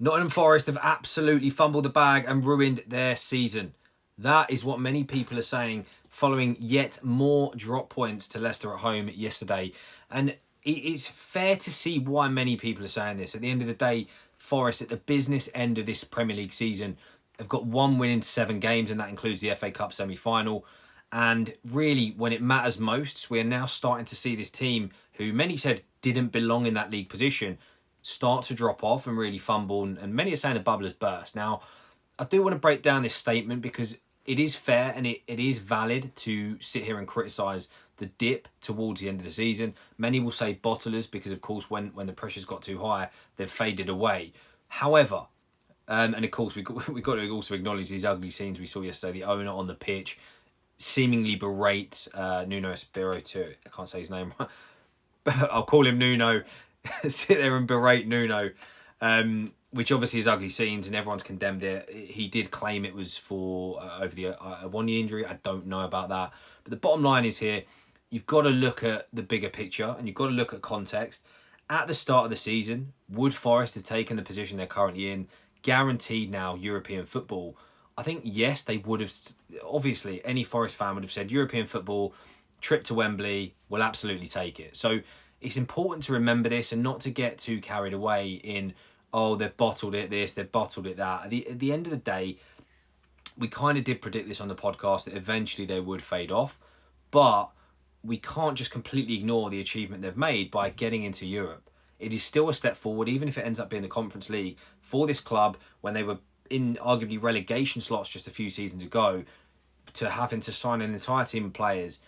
Nottingham Forest have absolutely fumbled the bag and ruined their season. That is what many people are saying following yet more drop points to Leicester at home yesterday. And it's fair to see why many people are saying this. At the end of the day, Forest at the business end of this Premier League season have got 1 win in 7 games, and that includes the FA Cup semi-final. And really, when it matters most, we are now starting to see this team, who many said didn't belong in that league position, start to drop off and really fumble. And many are saying the bubble has burst. Now, I do want to break down this statement because it is fair and it is valid to sit here and criticise the dip towards the end of the season. Many will say bottlers because, of course, when the pressure's got too high, they've faded away. However, and of course, we've got to also acknowledge these ugly scenes we saw yesterday. The owner on the pitch seemingly berate Nuno Espirito. I can't say his name. I'll call him Nuno. Sit there and berate Nuno, which obviously is ugly scenes and everyone's condemned it. He did claim it was for over the a 1 year injury. I don't know about that. But the bottom line is here, you've got to look at the bigger picture and you've got to look at context. At the start of the season, would Forest have taken the position they're currently in, guaranteed now European football? I think, yes, they would have. Obviously, any Forest fan would have said European football, trip to Wembley, will absolutely take it. So it's important to remember this and not to get too carried away in, oh, they've bottled it this, they've bottled it that. At the end of the day, we kind of did predict this on the podcast that eventually they would fade off. But we can't just completely ignore the achievement they've made by getting into Europe. It is still a step forward, even if it ends up being the Conference League, for this club when they were in arguably relegation slots just a few seasons ago, to having to sign an entire team of players.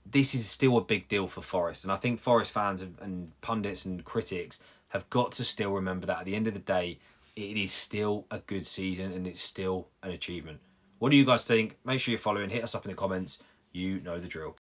This is still a big deal for Forest. And I think Forest fans and pundits and critics have got to still remember that at the end of the day, it is still a good season and it's still an achievement. What do you guys think? Make sure you're following. Hit us up in the comments. You know the drill.